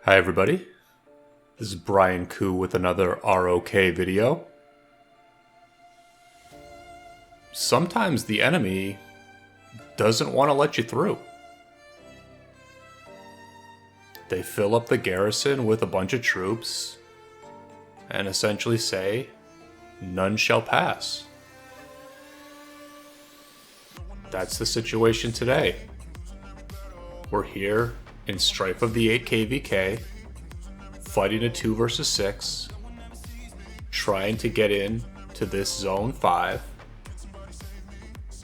Hi everybody, this is Brian Koo with another ROK video. Sometimes the enemy doesn't want to let you through. They fill up the garrison with a bunch of troops and essentially say, none shall pass. That's the situation today. We're here in Strife of the 8 KvK, fighting a 2 versus 6, trying to get in to this zone 5,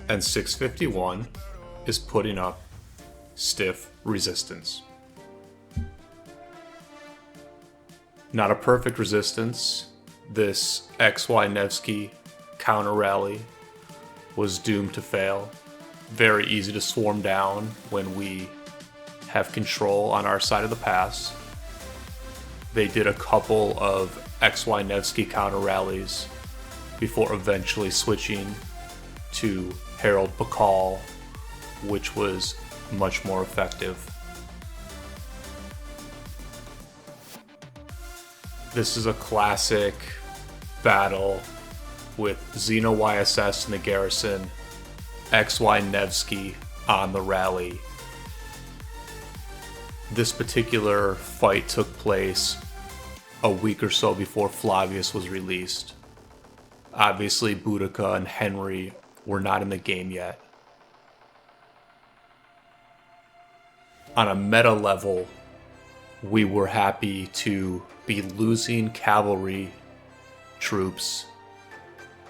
and 651 is putting up stiff resistance. Not a perfect resistance. This XY-Nevsky counter rally was doomed to fail. Very easy to swarm down when we have control on our side of the pass. They did a couple of XY-Nevsky counter rallies before eventually switching to Harold Bacall, which was much more effective. This is a classic battle with Xeno YSS in the garrison, XY-Nevsky on the rally. This particular fight took place a week or so before Flavius was released. Obviously, Boudica and Henry were not in the game yet. On a meta level, we were happy to be losing cavalry troops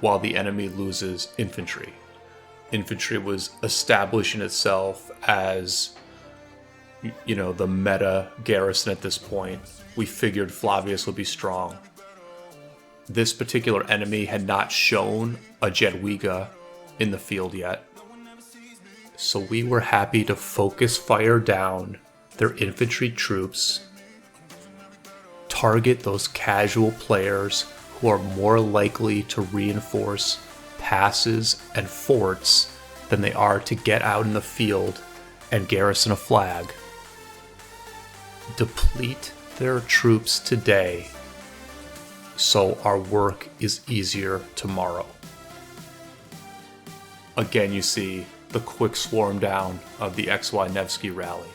while the enemy loses infantry. Infantry was establishing itself as, the meta garrison at this point. We figured Flavius would be strong. This particular enemy had not shown a Jedwiga in the field yet. So we were happy to focus fire down their infantry troops, target those casual players who are more likely to reinforce passes and forts than they are to get out in the field and garrison a flag. Deplete their troops today so our work is easier tomorrow. Again, you see the quick swarm down of the XY-Nevsky rally.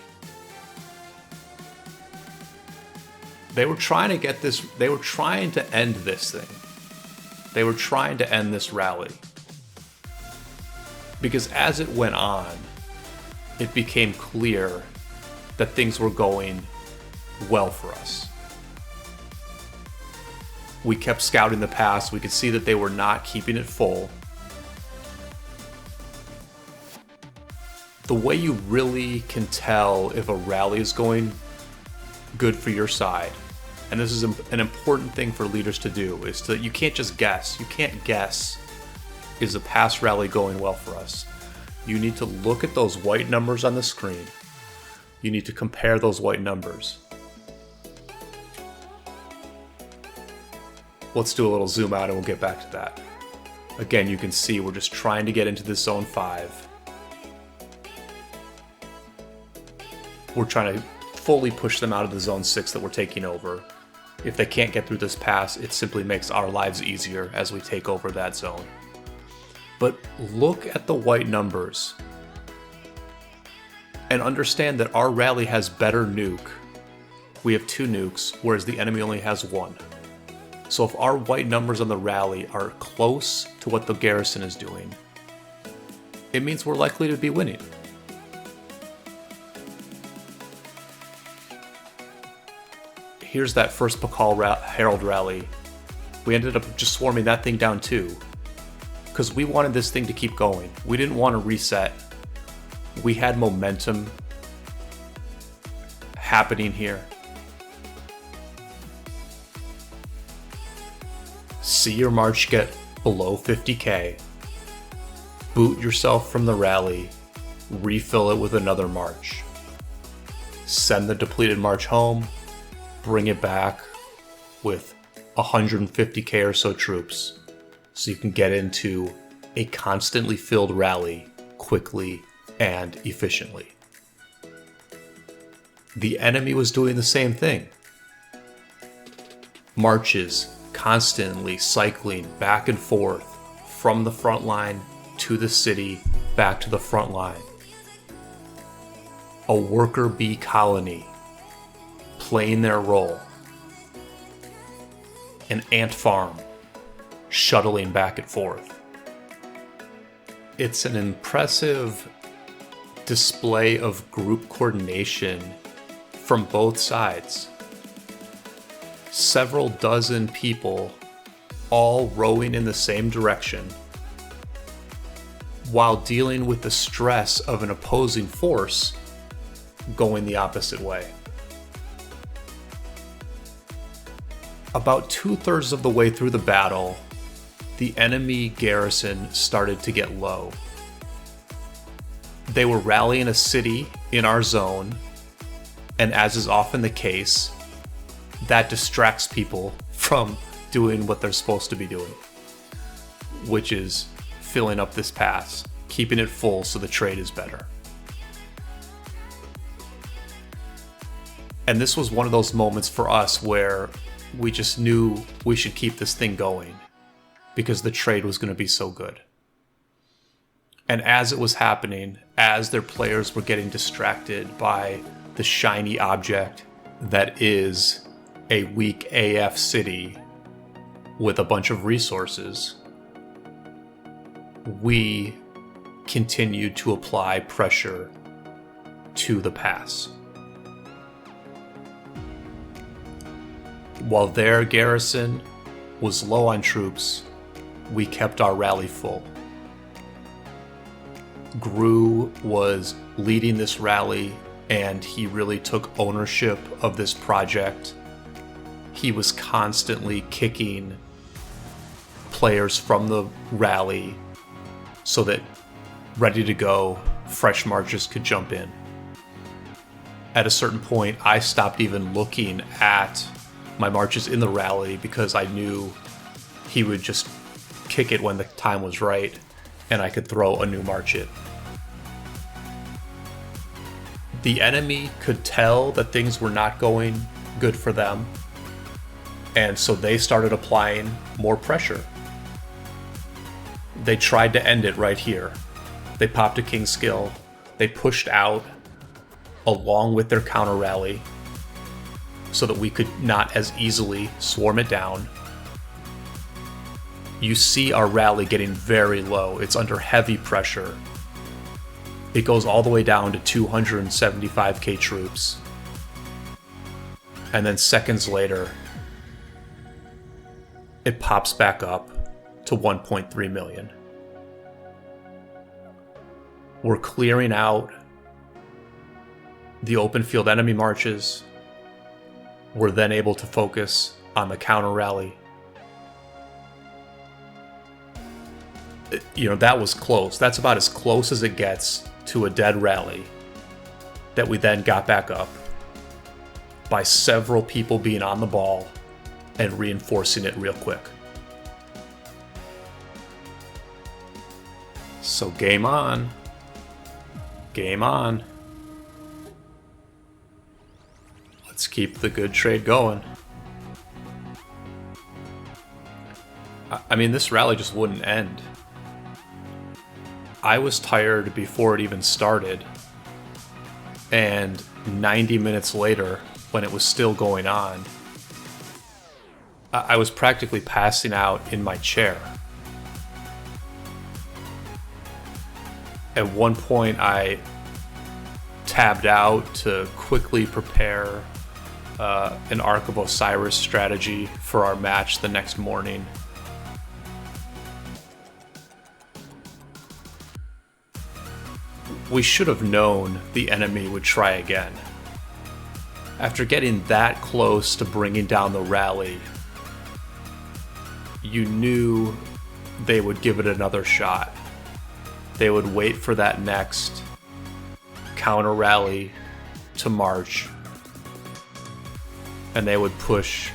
They were trying to get this, they were trying to end this thing. They were trying to end this rally. Because as it went on, it became clear that things were going well for us. We kept scouting the pass. We could see that they were not keeping it full. The way you really can tell if a rally is going good for your side, and this is an important thing for leaders to do, is that you can't just guess. You can't guess, is a pass rally going well for us? You need to look at those white numbers on the screen. You need to compare those white numbers. Let's do a little zoom out and we'll get back to that. Again, you can see we're just trying to get into this zone 5. We're trying to fully push them out of the zone 6 that we're taking over. If they can't get through this pass, it simply makes our lives easier as we take over that zone. But look at the white numbers and understand that our rally has better nuke. We have 2 nukes, whereas the enemy only has 1. So if our white numbers on the rally are close to what the garrison is doing, it means we're likely to be winning. Here's that first Bacall Herald rally. We ended up just swarming that thing down too, because we wanted this thing to keep going. We didn't want to reset. We had momentum happening here. See your march get below 50k, boot yourself from the rally, refill it with another march. Send the depleted march home, bring it back with 150k or so troops so you can get into a constantly filled rally quickly and efficiently. the enemy was doing the same thing. Marches constantly cycling back and forth from the front line to the city, back to the front line. A worker bee colony playing their role. An ant farm shuttling back and forth. It's an impressive display of group coordination from both sides. Several dozen people all rowing in the same direction while dealing with the stress of an opposing force going the opposite way. About 2/3 of the way through the battle, the enemy garrison started to get low. They were rallying a city in our zone, and as is often the case, that distracts people from doing what they're supposed to be doing, which is filling up this pass, keeping it full so the trade is better. And this was one of those moments for us where we just knew we should keep this thing going because the trade was going to be so good. And as it was happening, as their players were getting distracted by the shiny object that is a weak AF city with a bunch of resources, we continued to apply pressure to the pass. While their garrison was low on troops, we kept our rally full. Gru was leading this rally, and he really took ownership of this project. He was constantly kicking players from the rally so that ready to go, fresh marches could jump in. At a certain point, I stopped even looking at my marches in the rally because I knew he would just kick it when the time was right and I could throw a new march in. The enemy could tell that things were not going good for them, and so they started applying more pressure. They tried to end it right here. They popped a King's Skill. They pushed out along with their counter rally so that we could not as easily swarm it down. You see our rally getting very low. It's under heavy pressure. It goes all the way down to 275k troops. And then seconds later, it pops back up to 1.3 million. We're clearing out the open field enemy marches. We're then able to focus on the counter rally. That was close. That's about as close as it gets to a dead rally that we then got back up by several people being on the ball and reinforcing it real quick. So game on. Game on. Let's keep the good trade going. I mean, this rally just wouldn't end. I was tired before it even started, and 90 minutes later, when it was still going on, I was practically passing out in my chair. At one point, I tabbed out to quickly prepare an Ark of Osiris strategy for our match the next morning. We should have known the enemy would try again. After getting that close to bringing down the rally, you knew they would give it another shot. They would wait for that next counter rally to march, and they would push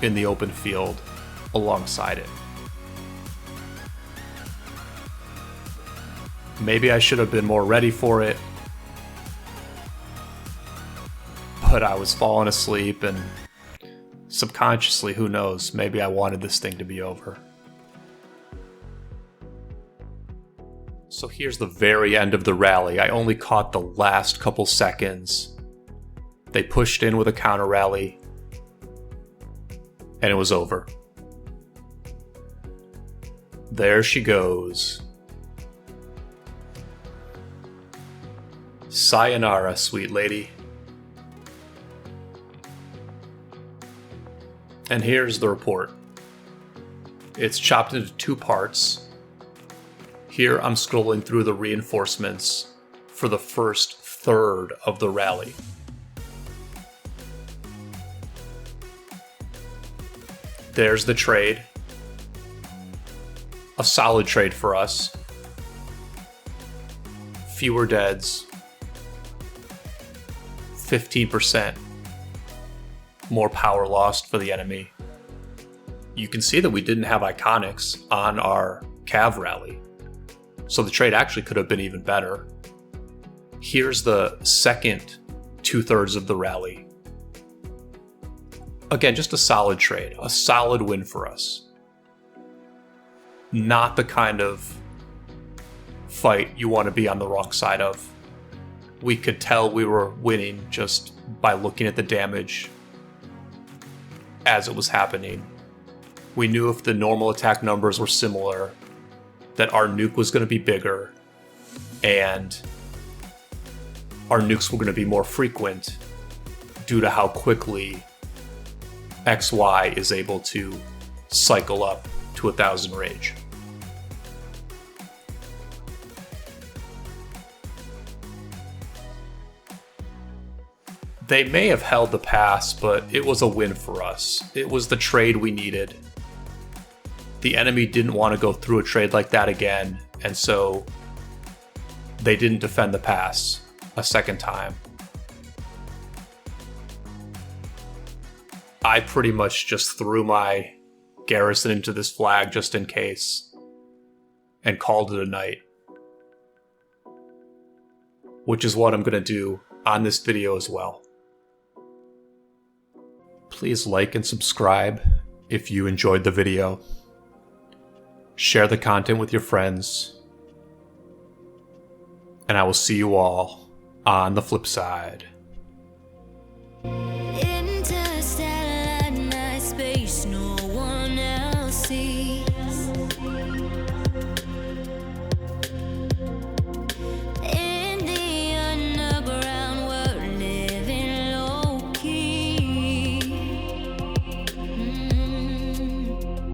in the open field alongside it. Maybe I should have been more ready for it, but I was falling asleep, and subconsciously, who knows, maybe I wanted this thing to be over. So here's the very end of the rally. I only caught the last couple seconds. They pushed in with a counter rally, and it was over. There she goes. Sayonara, sweet lady. And here's the report. It's chopped into 2 parts. Here I'm scrolling through the reinforcements for the first third of the rally. There's the trade. A solid trade for us. Fewer deads. 15% more power lost for the enemy. You can see that we didn't have iconics on our Cav rally, so the trade actually could have been even better. Here's the second 2/3 of the rally. Again, just a solid trade, a solid win for us. Not the kind of fight you want to be on the wrong side of. We could tell we were winning just by looking at the damage as it was happening. We knew if the normal attack numbers were similar, that our nuke was going to be bigger, and our nukes were going to be more frequent due to how quickly XY is able to cycle up to 1000 rage. They may have held the pass, but it was a win for us. It was the trade we needed. The enemy didn't want to go through a trade like that again, and so they didn't defend the pass a second time. I pretty much just threw my Garrison into this flag just in case, and called it a night. Which is what I'm going to do on this video as well. Please like and subscribe if you enjoyed the video. Share the content with your friends. And I will see you all on the flip side.